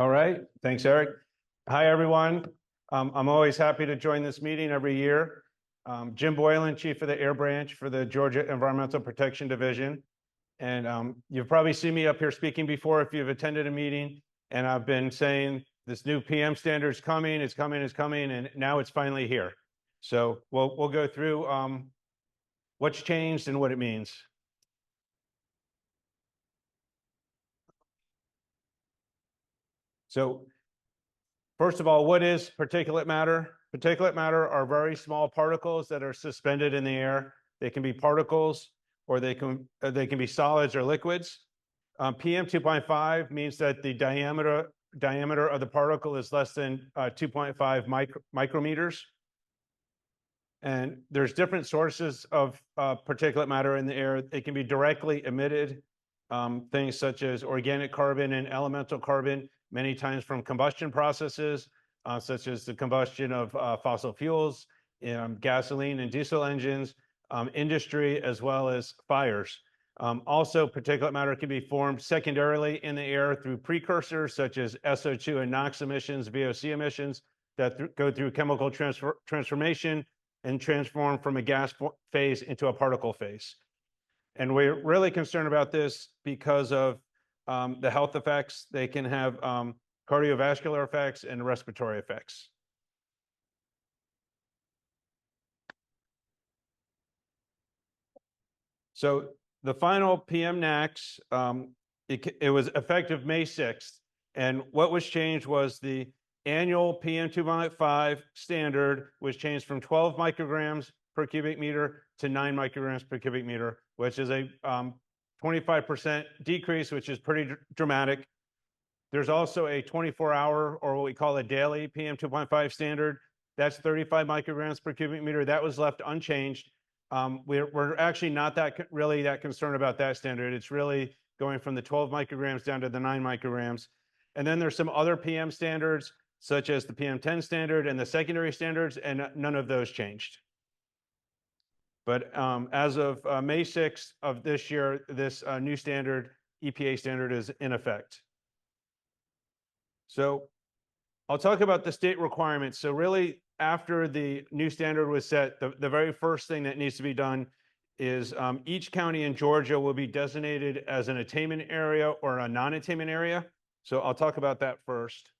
All right, thanks, Eric. Hi, everyone. I'm always happy to join this meeting every year. Jim Boylan, Chief of the Air Branch for the Georgia Environmental Protection Division. And you've probably seen me up here speaking before if you've attended a meeting. And I've been saying this new PM standard is coming, it's coming, it's coming, and now it's finally here. So we'll go through what's changed and what it means. So first of all, what is particulate matter? Particulate matter are very small particles that are suspended in the air. They can be particles or they can be solids or liquids. PM2.5 means that the diameter of the particle is less than 2.5 micrometers. And there's different sources of particulate matter in the air. It can be directly emitted, things such as organic carbon and elemental carbon, many times from combustion processes, such as the combustion of fossil fuels, gasoline and diesel engines, industry, as well as fires. Also, particulate matter can be formed secondarily in the air through precursors such as SO2 and NOx emissions, VOC emissions that go through chemical transformation and transform from a gas phase into a particle phase. And we're really concerned about this because of the health effects. They can have cardiovascular effects and respiratory effects. So the final PM NACs, it was effective May 6th. And what was changed was the annual PM2.5 standard was changed from 12 micrograms per cubic meter to 9 micrograms per cubic meter, which is a 25% decrease, which is pretty dramatic. There's also a 24-hour, or what we call a daily PM2.5 standard. That's 35 micrograms per cubic meter. That was left unchanged. We're actually not really that concerned about that standard. It's really going from the 12 micrograms down to the 9 micrograms. And then there's some other PM standards, such as the PM10 standard and the secondary standards, and none of those changed. But as of May 6th of this year, this new standard, EPA standard, is in effect. So I'll talk about the state requirements. So really, after the new standard was set, the very first thing that needs to be done is each county in Georgia will be designated as an attainment area or a non-attainment area. So I'll talk about that first.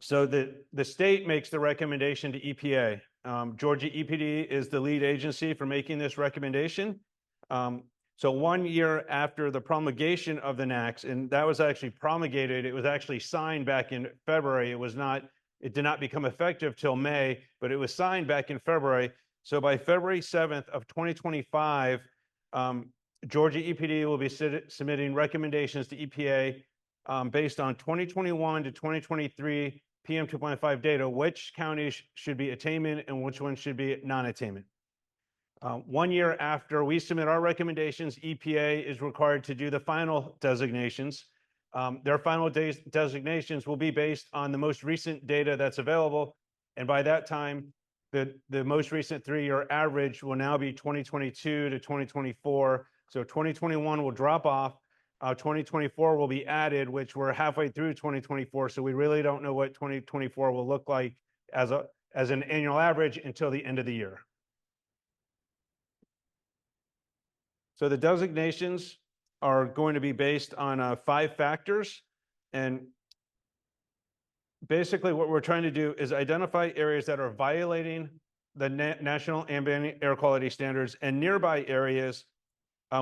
So the state makes the recommendation to EPA. Georgia EPD is the lead agency for making this recommendation. So 1 year after the promulgation of the NACs, and that was actually promulgated, it was actually signed back in February. It did not become effective till May, but it was signed back in February. So by February 7th of 2025, Georgia EPD will be submitting recommendations to EPA based on 2021 to 2023 PM2.5 data, which counties should be attainment and which ones should be non-attainment. 1 year after we submit our recommendations, EPA is required to do the final designations. Their final designations will be based on the most recent data that's available. And by that time, the most recent 3-year average will now be 2022 to 2024. So 2021 will drop off. 2024 will be added, which we're halfway through 2024. So we really don't know what 2024 will look like as an annual average until the end of the year. So the designations are going to be based on 5 factors. And basically what we're trying to do is identify areas that are violating the national ambient air quality standards and nearby areas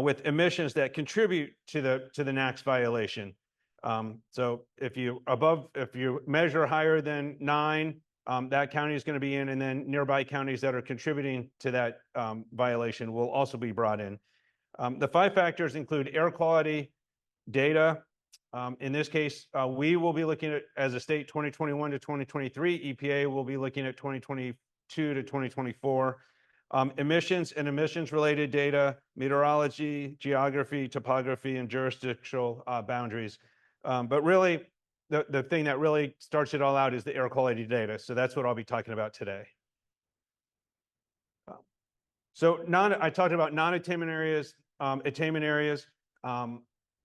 with emissions that contribute to the NACs violation. So if you measure higher than 9, that county is going to be in, and then nearby counties that are contributing to that violation will also be brought in. The 5 factors include air quality data. In this case, we will be looking at, as a state, 2021 to 2023. EPA will be looking at 2022 to 2024. Emissions and emissions-related data, meteorology, geography, topography, and jurisdictional boundaries. But really, the thing that really starts it all out is the air quality data. So that's what I'll be talking about today. So I talked about non-attainment areas, attainment areas.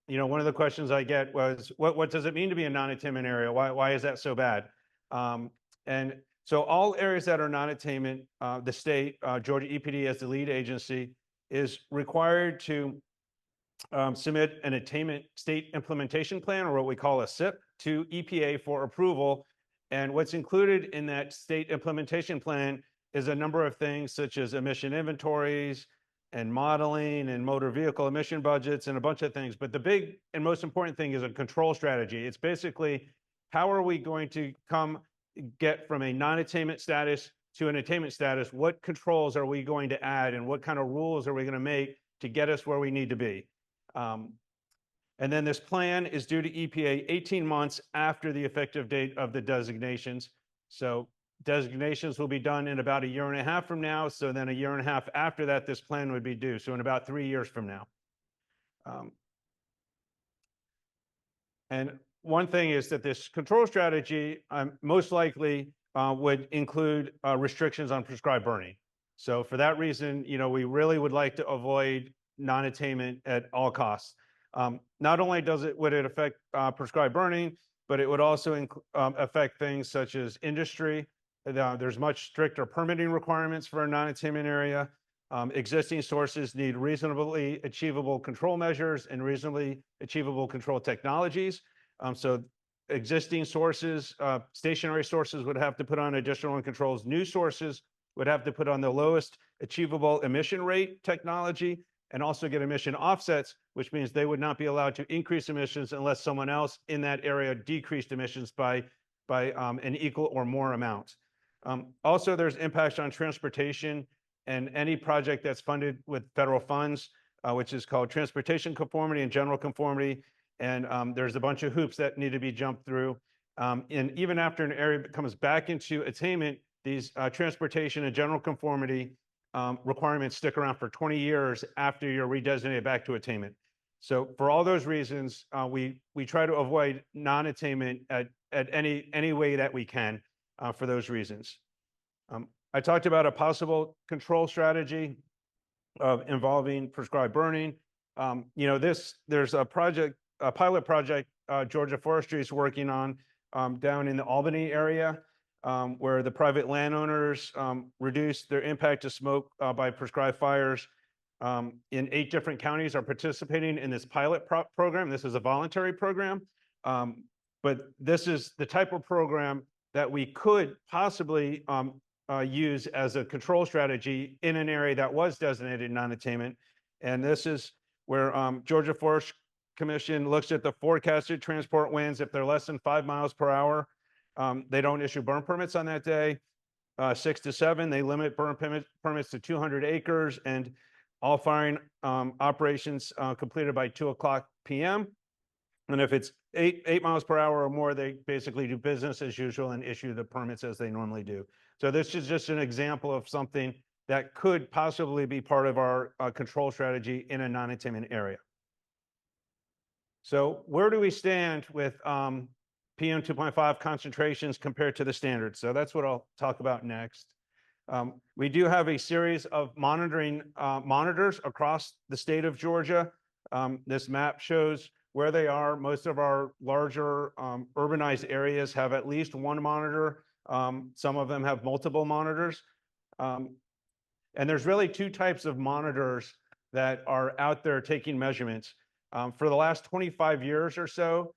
one of the questions I get was, what does it mean to be a non-attainment area? Why is that so bad? And so all areas that are non-attainment, the state, Georgia EPD as the lead agency, is required to submit an attainment state implementation plan, or what we call a SIP, to EPA for approval. And what's included in that state implementation plan is a number of things such as emission inventories and modeling and motor vehicle emission budgets and a bunch of things. But the big and most important thing is a control strategy. It's basically, how are we going to get from a non-attainment status to an attainment status? What controls are we going to add, and what kind of rules are we going to make to get us where we need to be? And then this plan is due to EPA 18 months after the effective date of the designations. So designations will be done in about a year and a half from now. So then a year and a half after that, this plan would be due. So in about 3 years from now. And one thing is that this control strategy most likely would include restrictions on prescribed burning. So for that reason, we really would like to avoid non-attainment at all costs. Not only would it affect prescribed burning, but it would also affect things such as industry. There's much stricter permitting requirements for a non-attainment area. Existing sources need reasonably achievable control measures and reasonably achievable control technologies. So existing sources, stationary sources would have to put on additional controls. New sources would have to put on the lowest achievable emission rate technology and also get emission offsets, which means they would not be allowed to increase emissions unless someone else in that area decreased emissions by an equal or more amount. Also, there's impacts on transportation and any project that's funded with federal funds, which is called transportation conformity and general conformity. And there's a bunch of hoops that need to be jumped through. And even after an area comes back into attainment, these transportation and general conformity requirements stick around for 20 years after you're redesignated back to attainment. So for all those reasons, we try to avoid non-attainment at any way that we can for those reasons. I talked about a possible control strategy involving prescribed burning. There's a pilot project Georgia Forestry is working on down in the Albany area, where the private landowners reduce their impact to smoke by prescribed fires. In 8 different counties are participating in this pilot program. This is a voluntary program, but this is the type of program that we could possibly use as a control strategy in an area that was designated non-attainment. And this is where Georgia Forest Commission looks at the forecasted transport winds. If they're less than 5 miles per hour, they don't issue burn permits on that day. 6 to 7, they limit burn permits to 200 acres and all firing operations completed by 2:00 p.m. And if it's 8 miles per hour or more, they basically do business as usual and issue the permits as they normally do. So this is just an example of something that could possibly be part of our control strategy in a non-attainment area. So where do we stand with PM2.5 concentrations compared to the standards? So that's what I'll talk about next. We do have a series of monitors across the state of Georgia. This map shows where they are. Most of our larger urbanized areas have at least one monitor. Some of them have multiple monitors. And there's really 2 types of monitors that are out there taking measurements. For the last 25 years or so,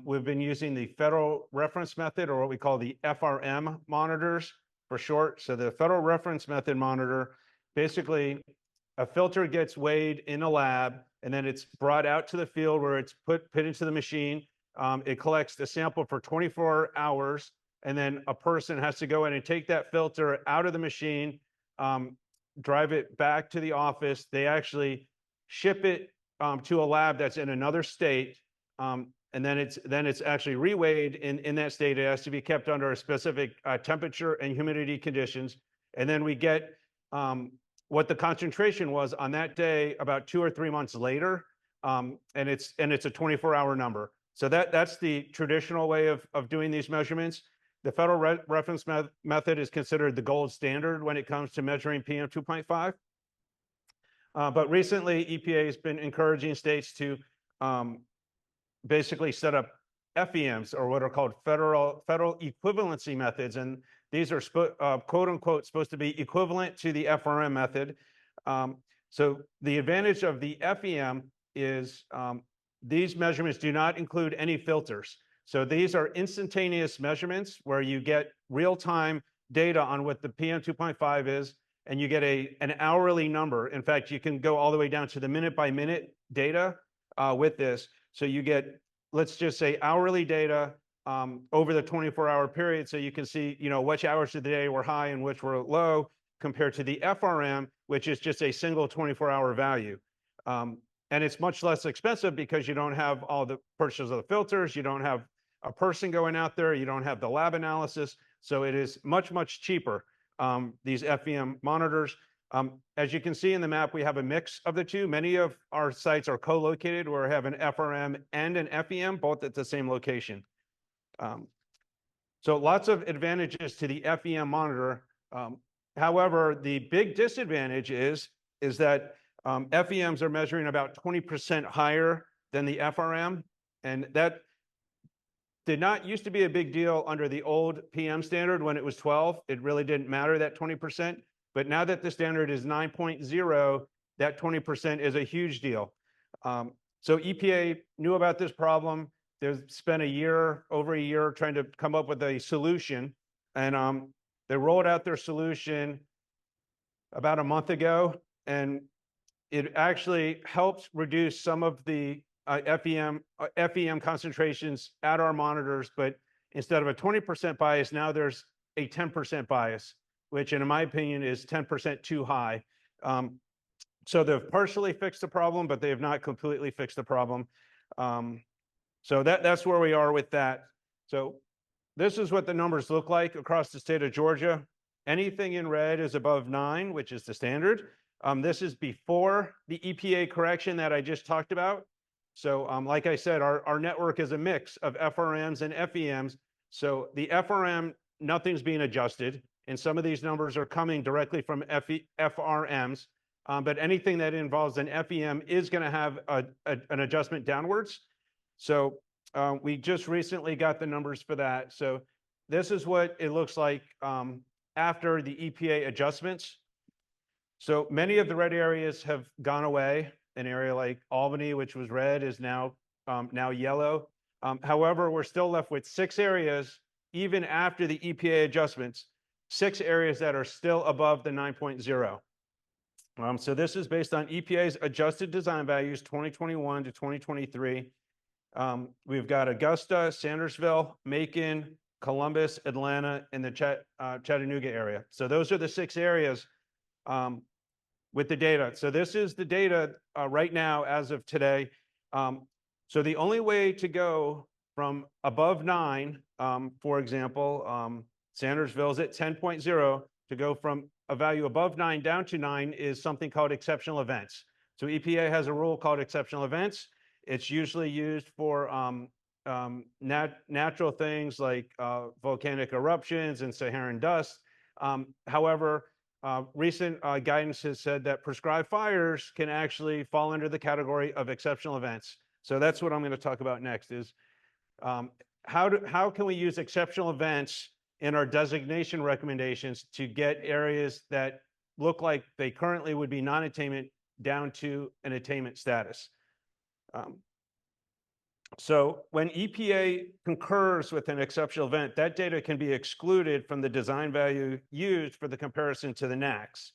we've been using the federal reference method, or what we call the FRM monitors for short. So the federal reference method monitor, basically a filter gets weighed in a lab, and then it's brought out to the field where it's put into the machine. It collects the sample for 24 hours, and then a person has to go in and take that filter out of the machine, drive it back to the office. They actually ship it to a lab that's in another state, and then it's actually reweighed in that state. It has to be kept under a specific temperature and humidity conditions, and then we get what the concentration was on that day about 2 or 3 months later, and it's a 24-hour number. So that's the traditional way of doing these measurements. The federal reference method is considered the gold standard when it comes to measuring PM2.5. But recently, EPA has been encouraging states to basically set up FEMs, or what are called federal equivalency methods. And these are quote unquote supposed to be equivalent to the FRM method. So the advantage of the FEM is these measurements do not include any filters. So these are instantaneous measurements where you get real-time data on what the PM2.5 is, and you get an hourly number. In fact, you can go all the way down to the minute-by-minute data with this. So you get, let's just say, hourly data over the 24-hour period, so you can see, which hours of the day were high and which were low, compared to the FRM, which is just a single 24-hour value. And it's much less expensive because you don't have all the purchases of the filters, you don't have a person going out there, you don't have the lab analysis, so it is much, much cheaper, these FEM monitors. As you can see in the map, we have a mix of the two. Many of our sites are co-located where we have an FRM and an FEM, both at the same location. So lots of advantages to the FEM monitor. However, the big disadvantage is that FEMs are measuring about 20% higher than the FRM, and that did not used to be a big deal under the old PM standard when it was 12. It really didn't matter, that 20%. But now that the standard is 9.0, that 20% is a huge deal. So EPA knew about this problem. They've spent over a year trying to come up with a solution. And they rolled out their solution about a month ago. And it actually helps reduce some of the FEM concentrations at our monitors. But instead of a 20% bias, now there's a 10% bias, which in my opinion is 10% too high. So they've partially fixed the problem, but they have not completely fixed the problem. So that's where we are with that. So this is what the numbers look like across the state of Georgia. Anything in red is above 9, which is the standard. This is before the EPA correction that I just talked about. So like I said, our network is a mix of FRMs and FEMs. So the FRM, nothing's being adjusted. And some of these numbers are coming directly from FRMs. But anything that involves an FEM is going to have an adjustment downwards. So we just recently got the numbers for that. So this is what it looks like after the EPA adjustments. So many of the red areas have gone away. An area like Albany, which was red, is now yellow. However, we're still left with 6 areas, even after the EPA adjustments, 6 areas that are still above the 9.0. So this is based on EPA's adjusted design values, 2021 to 2023. We've got Augusta, Sandersville, Macon, Columbus, Atlanta, and the Chattanooga area. So those are the 6 areas with the data. So this is the data right now as of today. So the only way to go from above 9, for example, Sandersville is at 10.0, to go from a value above 9 down to 9 is something called exceptional events. So EPA has a rule called exceptional events. It's usually used for natural things like volcanic eruptions and Saharan dust. However, recent guidance has said that prescribed fires can actually fall under the category of exceptional events. So that's what I'm going to talk about next is how can we use exceptional events in our designation recommendations to get areas that look like they currently would be non-attainment down to an attainment status. So when EPA concurs with an exceptional event, that data can be excluded from the design value used for the comparison to the NACs.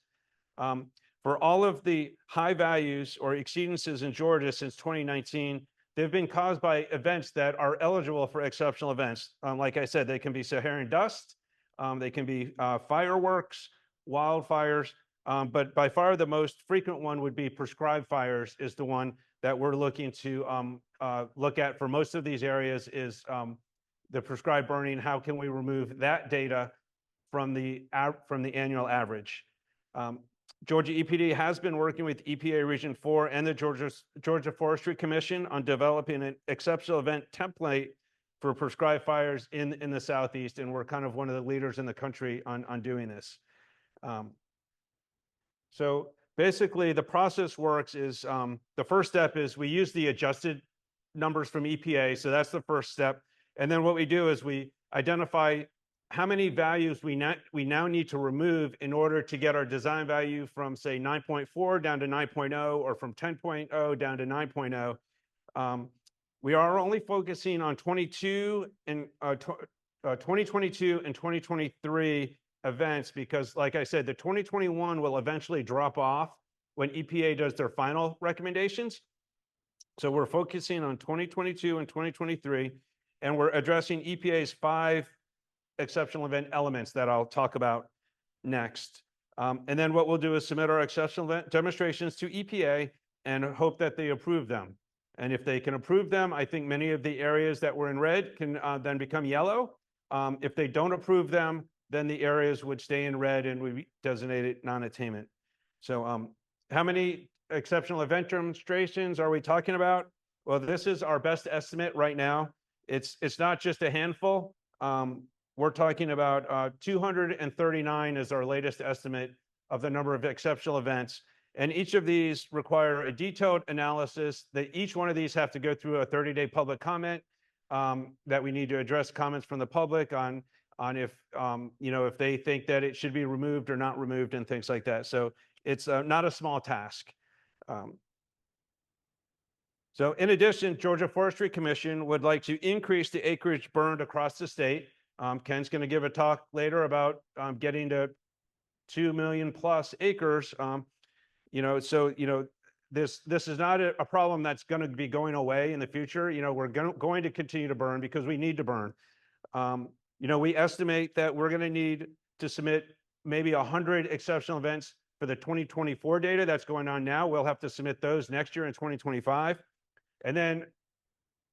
For all of the high values or exceedances in Georgia since 2019, they've been caused by events that are eligible for exceptional events. Like I said, they can be Saharan dust, they can be fireworks, wildfires, but by far the most frequent one would be prescribed fires is the one that we're looking to look at for most of these areas is the prescribed burning. How can we remove that data from the annual average? Georgia EPD has been working with EPA Region 4 and the Georgia Forestry Commission on developing an exceptional event template for prescribed fires in the Southeast, and we're kind of one of the leaders in the country on doing this. So basically, the process works is the first step is we use the adjusted numbers from EPA. So that's the first step. And then what we do is we identify how many values we now need to remove in order to get our design value from, say, 9.4 down to 9.0, or from 10.0 down to 9.0. We are only focusing on 2022 and 2023 events because, like I said, the 2021 will eventually drop off when EPA does their final recommendations. So we're focusing on 2022 and 2023, and we're addressing EPA's 5 exceptional event elements that I'll talk about next. And then what we'll do is submit our exceptional event demonstrations to EPA and hope that they approve them. And if they can approve them, I think many of the areas that were in red can then become yellow. If they don't approve them, then the areas would stay in red and we designate it non-attainment. So how many exceptional event demonstrations are we talking about? Well, this is our best estimate right now. It's not just a handful. We're talking about 239 is our latest estimate of the number of exceptional events. And each of these require a detailed analysis. That each one of these have to go through a 30-day public comment that we need to address comments from the public on if if they think that it should be removed or not removed and things like that. So it's not a small task. So in addition, Georgia Forestry Commission would like to increase the acreage burned across the state. Ken's going to give a talk later about getting to 2 million plus acres. This is not a problem that's going to be going away in the future. We're going to continue to burn because we need to burn. We estimate that we're going to need to submit maybe 100 exceptional events for the 2024 data that's going on now. We'll have to submit those next year in 2025. And then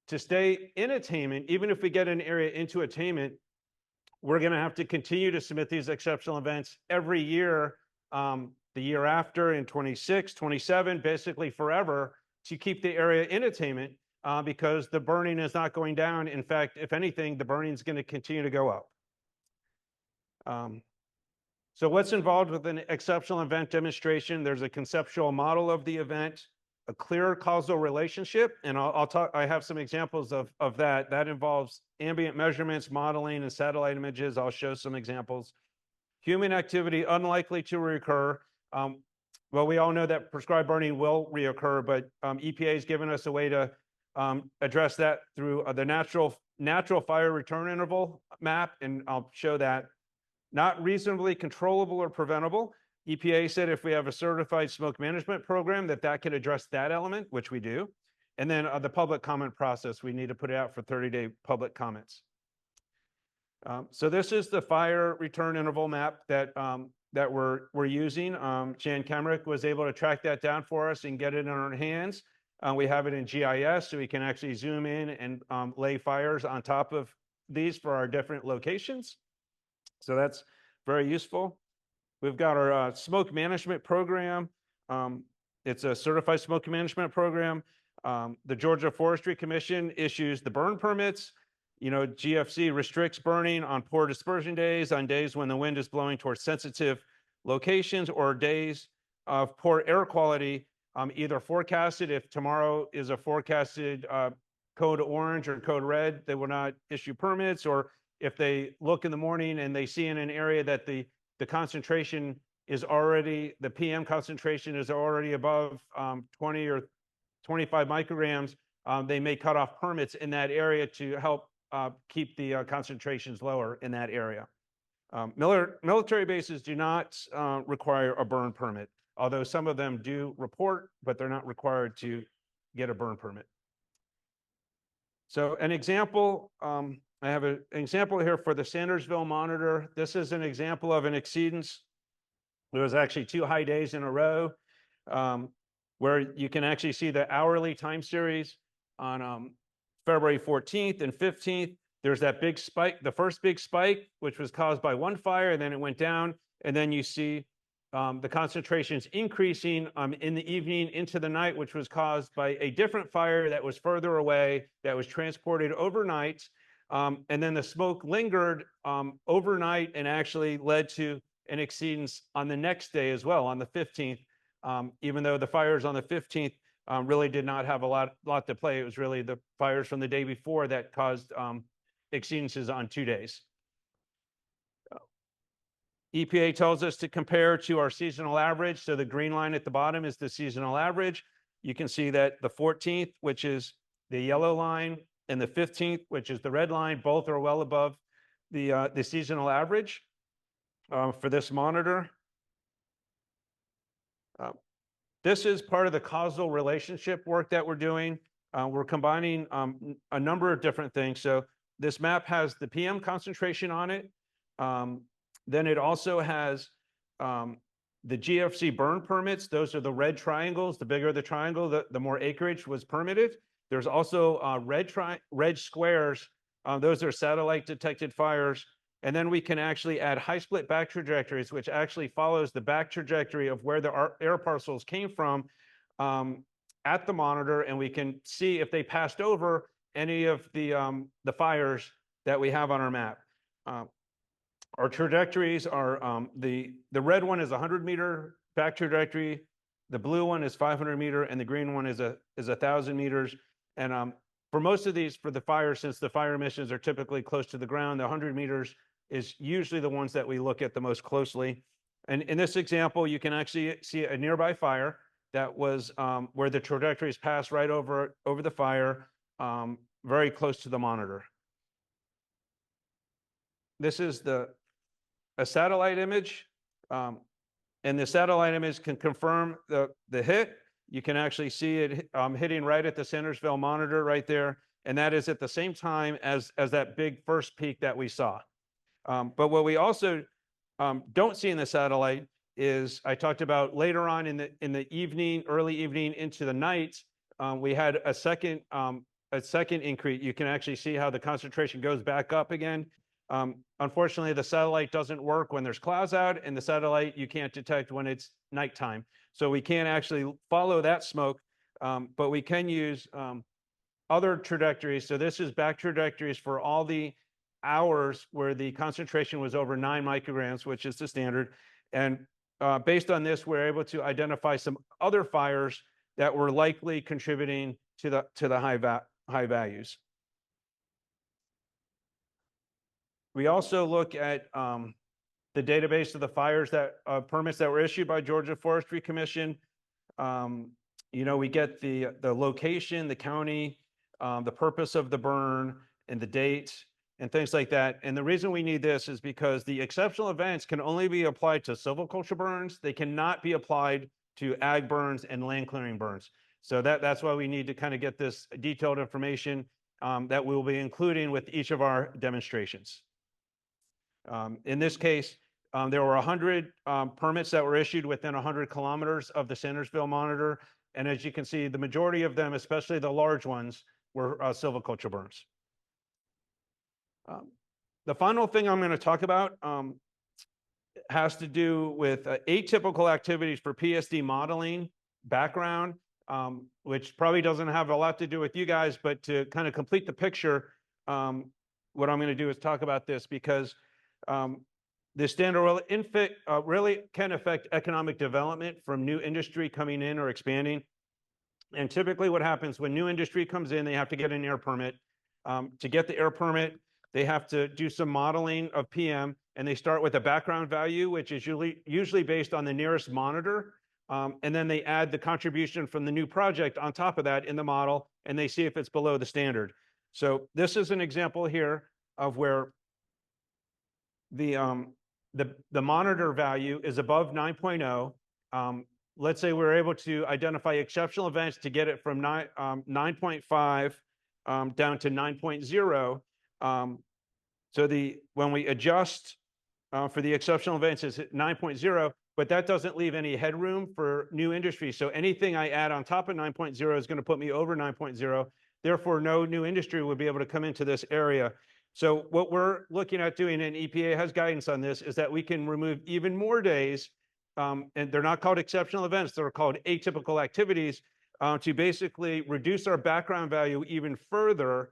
to stay in attainment, even if we get an area into attainment, we're going to have to continue to submit these exceptional events every year, the year after, in 26, 27, basically forever, to keep the area in attainment because the burning is not going down. In fact, if anything, the burning is going to continue to go up. So what's involved with an exceptional event demonstration? There's a conceptual model of the event, a clear causal relationship, and I have some examples of that. That involves ambient measurements, modeling, and satellite images. I'll show some examples. Human activity unlikely to recur. Well, we all know that prescribed burning will reoccur, but EPA has given us a way to address that through the natural fire return interval map, and I'll show that. Not reasonably controllable or preventable. EPA said if we have a certified smoke management program that can address that element, which we do. And then the public comment process, we need to put it out for 30-day public comments. So this is the fire return interval map that we're using. Jan Kemrick was able to track that down for us and get it in our hands. We have it in GIS, so we can actually zoom in and lay fires on top of these for our different locations. So that's very useful. We've got our smoke management program. It's a certified smoke management program. The Georgia Forestry Commission issues the burn permits. GFC restricts burning on poor dispersion days, on days when the wind is blowing towards sensitive locations, or days of poor air quality, either forecasted. If tomorrow is a forecasted code orange or code red, they will not issue permits. Or if they look in the morning and they see in an area that the concentration is already, the PM concentration is already above 20 or 25 micrograms, they may cut off permits in that area to help keep the concentrations lower in that area. Military bases do not require a burn permit, although some of them do report, but they're not required to get a burn permit. So an example, I have an example here for the Sandersville monitor. This is an example of an exceedance. There was actually 2 high days in a row where you can actually see the hourly time series on February 14th and 15th. There's that big spike, the first big spike, which was caused by one fire, and then it went down. And then you see the concentrations increasing in the evening into the night, which was caused by a different fire that was further away, that was transported overnight. And then the smoke lingered overnight and actually led to an exceedance on the next day as well, on the 15th, even though the fires on the 15th really did not have a lot to play. It was really the fires from the day before that caused exceedances on 2 days. EPA tells us to compare to our seasonal average. So the green line at the bottom is the seasonal average. You can see that the 14th, which is the yellow line, and the 15th, which is the red line, both are well above the seasonal average for this monitor. This is part of the causal relationship work that we're doing. We're combining a number of different things. So this map has the PM concentration on it. Then it also has the GFC burn permits. Those are the red triangles. The bigger the triangle, the more acreage was permitted. There's also red squares. Those are satellite detected fires. And then we can actually add high split back trajectories, which actually follows the back trajectory of where the air parcels came from at the monitor. And we can see if they passed over any of the fires that we have on our map. Our trajectories are, the red one is 100-meter back trajectory, the blue one is 500-meter, and the green one is 1,000 meters. And for most of these, for the fire, since the fire emissions are typically close to the ground, the 100 meters is usually the ones that we look at the most closely. And in this example, you can actually see a nearby fire that was where the trajectories pass right over the fire, very close to the monitor. This is a satellite image, and the satellite image can confirm the hit. You can actually see it hitting right at the Centersville monitor right there, and that is at the same time as that big first peak that we saw. But what we also don't see in the satellite is, I talked about later on in the evening, early evening into the night, we had a second increase. You can actually see how the concentration goes back up again. Unfortunately, the satellite doesn't work when there's clouds out, and the satellite you can't detect when it's nighttime. So we can't actually follow that smoke, but we can use other trajectories. So this is back trajectories for all the hours where the concentration was over 9 micrograms, which is the standard. And based on this, we're able to identify some other fires that were likely contributing to the high values. We also look at the database of the fires that permits that were issued by Georgia Forestry Commission. You know, we get the location, the county, the purpose of the burn, and the date, and things like that. And the reason we need this is because the exceptional events can only be applied to silviculture burns. They cannot be applied to ag burns and land clearing burns. So that's why we need to kind of get this detailed information that we'll be including with each of our demonstrations. In this case, there were 100 permits that were issued within 100 kilometers of the Centersville monitor. And as you can see, the majority of them, especially the large ones, were silviculture burns. The final thing I'm going to talk about has to do with atypical activities for PSD modeling background, which probably doesn't have a lot to do with you guys, but to kind of complete the picture, what I'm going to do is talk about this because the standard oil really can affect economic development from new industry coming in or expanding. And typically what happens when new industry comes in, they have to get an air permit. To get the air permit, they have to do some modeling of PM, and they start with a background value, which is usually based on the nearest monitor. And then they add the contribution from the new project on top of that in the model, and they see if it's below the standard. So this is an example here of where the monitor value is above 9.0. Let's say we're able to identify exceptional events to get it from 9.5 down to 9.0. So when we adjust for the exceptional events is 9.0, but that doesn't leave any headroom for new industry. So anything I add on top of 9.0 is going to put me over 9.0. Therefore, no new industry would be able to come into this area. So what we're looking at doing, and EPA has guidance on this, is that we can remove even more days, and they're not called exceptional events, they're called atypical activities, to basically reduce our background value even further.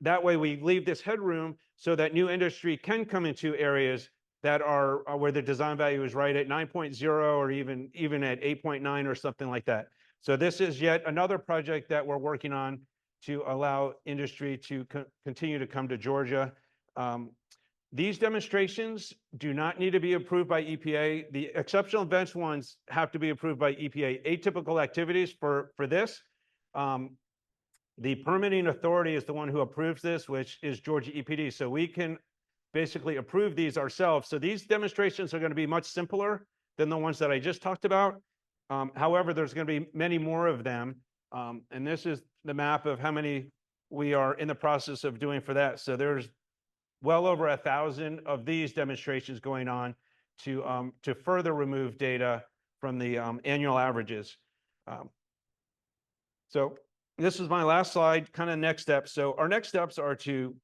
That way we leave this headroom so that new industry can come into areas that are where the design value is right at 9.0 or even at 8.9 or something like that. So this is yet another project that we're working on to allow industry to continue to come to Georgia. These demonstrations do not need to be approved by EPA. The exceptional events ones have to be approved by EPA. Atypical activities for this, the permitting authority is the one who approves this, which is Georgia EPD. So we can basically approve these ourselves. So these demonstrations are going to be much simpler than the ones that I just talked about. However, there's going to be many more of them. And this is the map of how many we are in the process of doing for that. So there's well over 1,000 of these demonstrations going on to further remove data from the annual averages. So this is my last slide, kind of next steps. So our next steps are to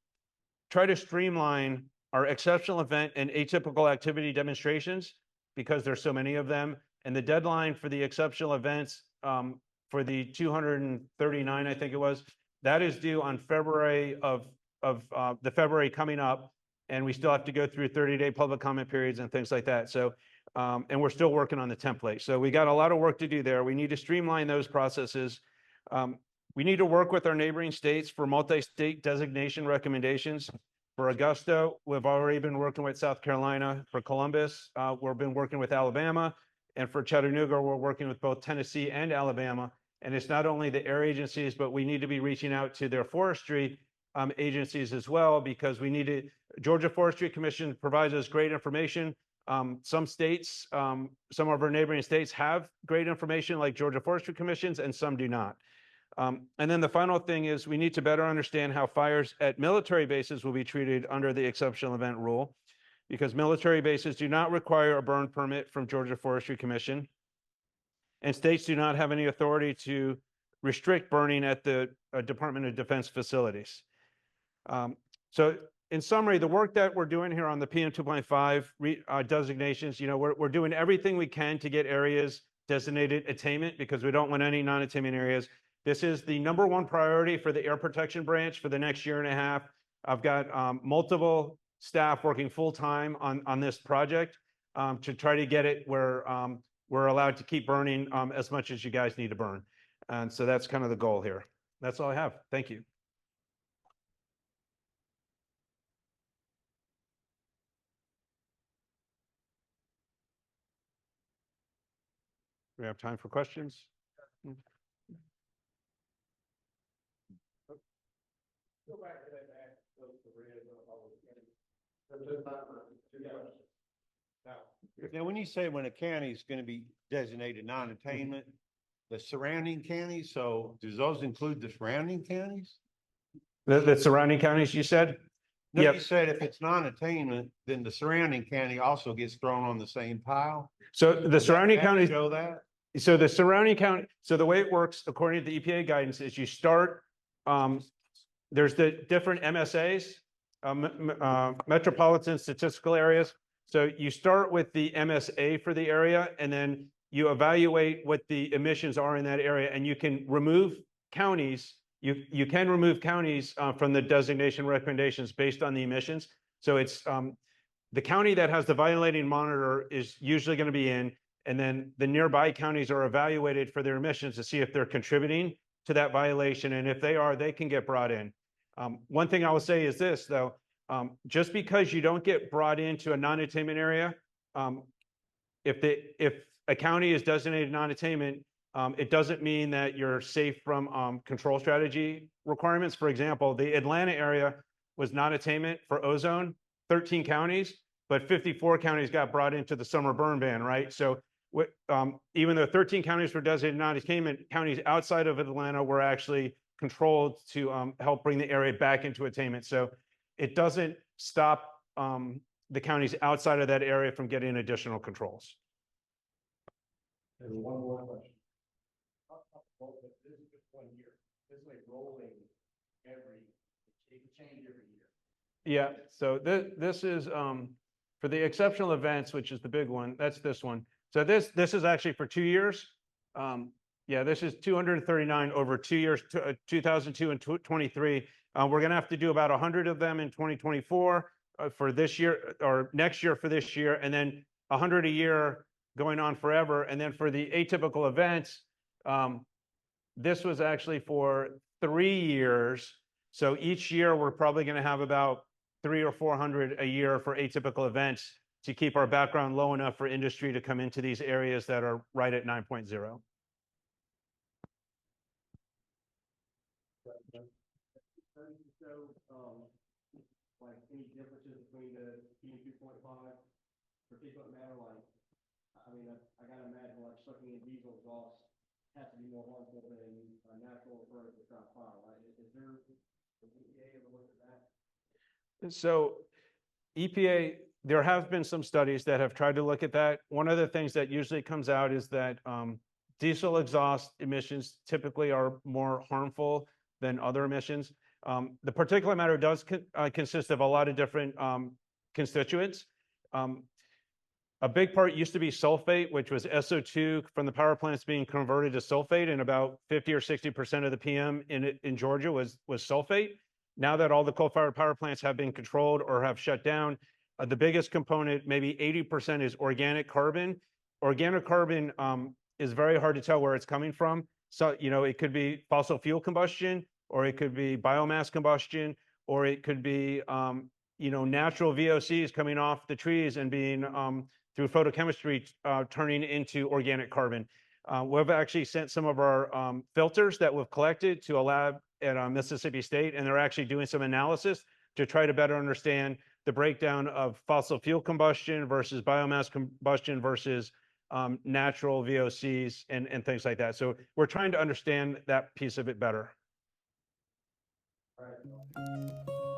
try to streamline our exceptional event and atypical activity demonstrations because there's so many of them. And the deadline for the exceptional events for the 239, I think it was, that is due on February of the February coming up. And we still have to go through 30-day public comment periods and things like that. So, and we're still working on the template. So we got a lot of work to do there. We need to streamline those processes. We need to work with our neighboring states for multi-state designation recommendations. For Augusta, we've already been working with South Carolina. For Columbus, we've been working with Alabama. And for Chattanooga, we're working with both Tennessee and Alabama. And it's not only the air agencies, but we need to be reaching out to their forestry agencies as well, because we need to, Georgia Forestry Commission provides us great information. Some states, some of our neighboring states have great information like Georgia Forestry Commissions, and some do not. And then the final thing is we need to better understand how fires at military bases will be treated under the exceptional event rule, because military bases do not require a burn permit from Georgia Forestry Commission, and states do not have any authority to restrict burning at the Department of Defense facilities. So in summary, the work that we're doing here on the PM2.5 designations, you know, we're doing everything we can to get areas designated attainment because we don't want any non-attainment areas. This is the #1 priority for the air protection branch for the next year and a half. I've got multiple staff working full-time on this project to try to get it where we're allowed to keep burning as much as you guys need to burn. And so that's kind of the goal here. That's all I have. Thank you. We have time for questions. Go back to that back, now, when you say when a county is going to be designated non-attainment, the surrounding counties, so does those include the surrounding counties? The surrounding counties, you said? No, Yep. you said if it's non-attainment, then the surrounding county also gets thrown on the same pile? So the surrounding counties. Show that? So the surrounding county, so the way it works, according to the EPA guidance, is you start, there's the different MSAs, metropolitan statistical areas. So you start with the MSA for the area, and then you evaluate what the emissions are in that area, and you can remove counties. You can remove counties from the designation recommendations based on the emissions. So it's the county that has the violating monitor is usually going to be in, and then the nearby counties are evaluated for their emissions to see if they're contributing to that violation. And if they are, they can get brought in. One thing I will say is this, though, just because you don't get brought into a non-attainment area, if a county is designated non-attainment, it doesn't mean that you're safe from control strategy requirements. For example, the Atlanta area was non-attainment for ozone, 13 counties, but 54 counties got brought into the summer burn ban, right? So even though 13 counties were designated non-attainment, counties outside of Atlanta were actually controlled to help bring the area back into attainment. So it doesn't stop the counties outside of that area from getting additional controls. And one more question. This is just 1 year. This is like rolling it can change every year. Yeah, so this is for the exceptional events, which is the big one. That's this one. So this is actually for 2 years. Yeah, this is 239 over 2 years, 2002 and 23. We're going to have to do about 100 of them in 2024 for this year, or next year for this year, and then 100 a year going on forever. And then for the atypical events, This was actually for 3 years. So each year, we're probably going to have about 300 or 400 a year for atypical events to keep our background low enough for industry to come into these areas that are right at 9.0. So, like any differences between the PM2.5 particulate matter, like, I mean, I gotta imagine like sucking in diesel exhaust has to be more harmful than a natural occurrence of fire, right? Is there, is EPA ever looked at that? So EPA, there have been some studies that have tried to look at that. One of the things that usually comes out is that diesel exhaust emissions typically are more harmful than other emissions. The particulate matter does consist of a lot of different constituents. A big part used to be sulfate, which was SO2 from the power plants being converted to sulfate, and about 50 or 60% of the PM in Georgia was sulfate. Now that all the coal-fired power plants have been controlled or have shut down, the biggest component, maybe 80%, is organic carbon. Organic carbon is very hard to tell where it's coming from. So, it could be fossil fuel combustion, or it could be biomass combustion, or it could be, natural VOCs coming off the trees and being, through photochemistry, turning into organic carbon. We've actually sent some of our filters that we've collected to a lab at Mississippi State, and they're actually doing some analysis to try to better understand the breakdown of fossil fuel combustion versus biomass combustion versus natural VOCs and things like that. So we're trying to understand that piece of it better. All right.